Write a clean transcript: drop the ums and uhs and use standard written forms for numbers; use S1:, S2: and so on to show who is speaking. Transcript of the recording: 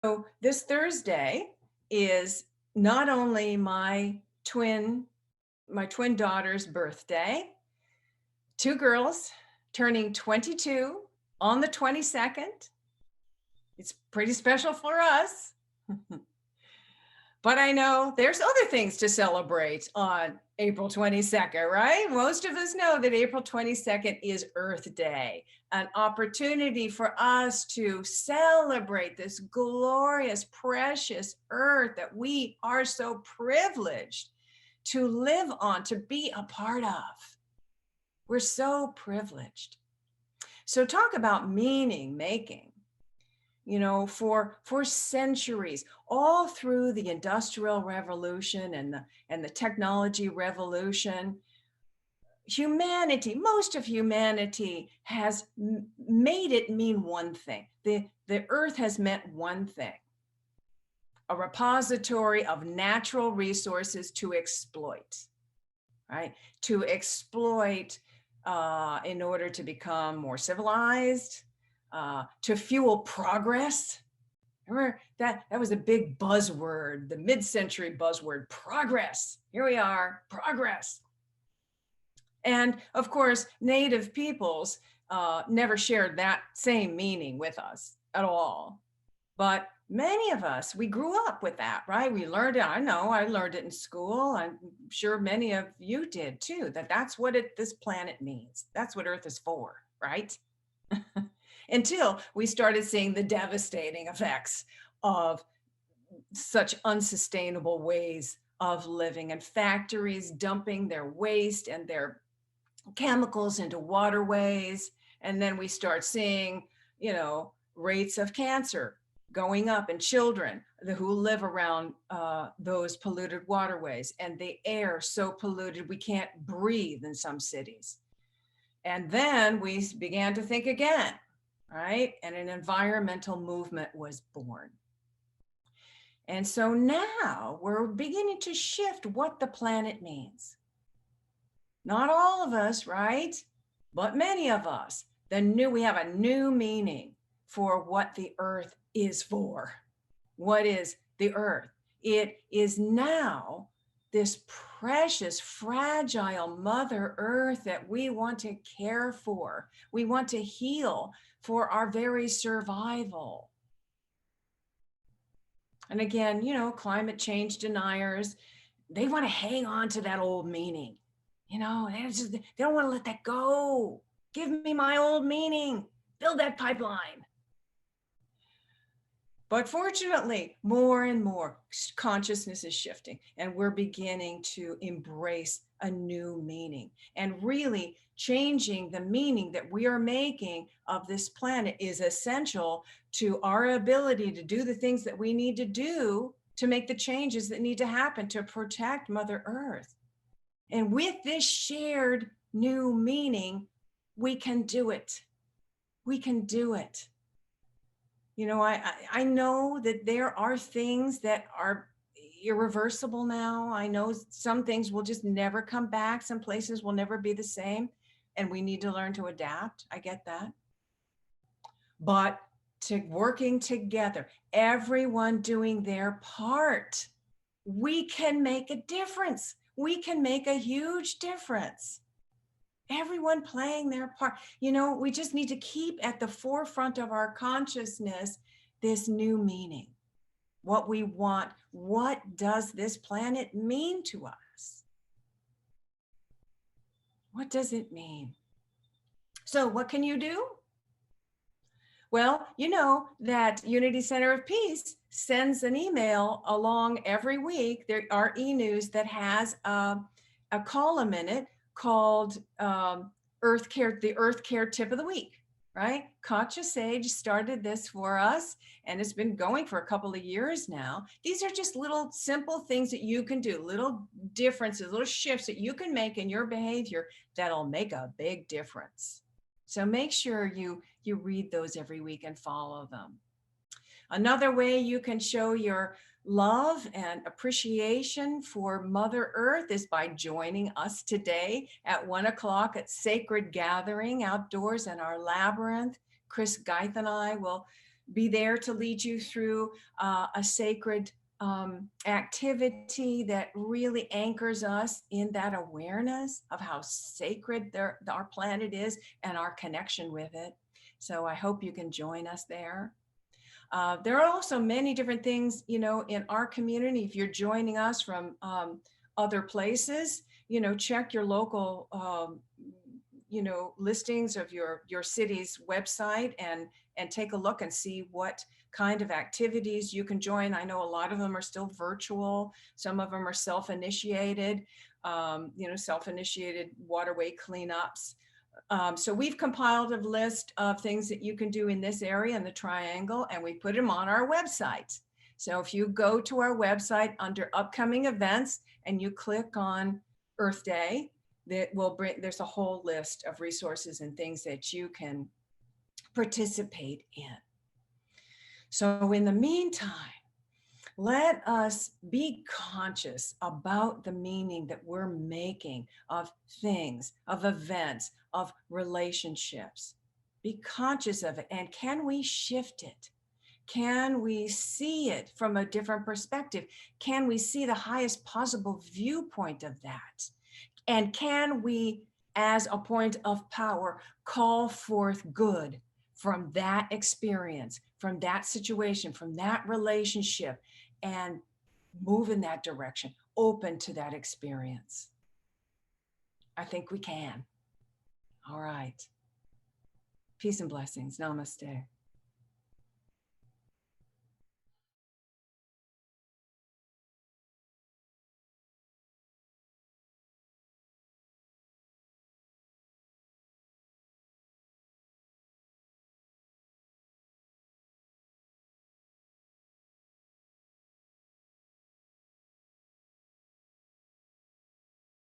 S1: So this Thursday is not only my twin daughter's birthday, two girls turning 22 on the 22nd. It's pretty special for us. But I know there's other things to celebrate on April 22nd, right? Most of us know that April 22nd is Earth Day, an opportunity for us to celebrate this glorious, precious earth that we are so privileged to live on, to be a part of. We're so privileged. So, talk about meaning making. For centuries, all through the industrial revolution and the technology revolution, humanity, most of humanity has made it mean one thing. The earth has meant one thing: a repository of natural resources to exploit, right? To exploit in order to become more civilized, to fuel progress. Remember that was a big buzzword, the mid-century buzzword, progress. Here we are, progress. And of course, native peoples never shared that same meaning with us at all. But many of us, we grew up with that, right? We learned it. I know I learned it in school. I'm sure many of you did too, that's what this planet means. That's what Earth is for, right? Until we started seeing the devastating effects of such unsustainable ways of living, and factories dumping their waste and their chemicals into waterways. And then we start seeing, rates of cancer going up in children who live around those polluted waterways, and the air so polluted we can't breathe in some cities. And then we began to think again, right? And an environmental movement was born. And so now we're beginning to shift what the planet means. Not all of us, right? But many of us. We have a new meaning for what the earth is for. What is the earth? It is now this precious, fragile Mother Earth that we want to care for. We want to heal for our very survival. And again, climate change deniers, they want to hang on to that old meaning. They don't want to let that go. Give me my old meaning. Build that pipeline. But fortunately, more and more consciousness is shifting, and we're beginning to embrace a new meaning. And really changing the meaning that we are making of this planet is essential to our ability to do the things that we need to do to make the changes that need to happen to protect Mother Earth. And with this shared new meaning, we can do it. We can do it. I know that there are things that are irreversible now. I know some things will just never come back. Some places will never be the same, and we need to learn to adapt. I get that. But working together, everyone doing their part, we can make a difference. We can make a huge difference. Everyone playing their part. We just need to keep at the forefront of our consciousness this new meaning. What we want. What does this planet mean to us? What does it mean? So what can you do? Well, you know that Unity Center of Peace sends an email along every week. There are e-news that has a column in it called Earth Care, the Earth Care Tip of the Week, right? Katja Sage started this for us, and it's been going for a couple of years now. These are just little simple things that you can do, little differences, little shifts that you can make in your behavior that'll make a big difference. So make sure you read those every week and follow them. Another way you can show your love and appreciation for Mother Earth is by joining us today at 1 o'clock at Sacred Gathering outdoors in our labyrinth. Chris Geith and I will be there to lead you through a sacred activity that really anchors us in that awareness of how sacred our planet is and our connection with it. So I hope you can join us there. There are also many different things, in our community. If you're joining us from other places, check your local, listings of your city's website and take a look and see what kind of activities you can join. I know a lot of them are still virtual. Some of them are self-initiated, self-initiated waterway cleanups. So we've compiled a list of things that you can do in this area in the triangle, and we put them on our website. So if you go to our website under upcoming events and you click on Earth Day, there's a whole list of resources and things that you can participate in. So in the meantime, let us be conscious about the meaning that we're making of things, of events, of relationships. Be conscious of it. And can we shift it? Can we see it from a different perspective? Can we see the highest possible viewpoint of that? And can we, as a point of power, call forth good from that experience, from that situation, from that relationship, and move in that direction, open to that experience? I think we can. All right. Peace and blessings. Namaste.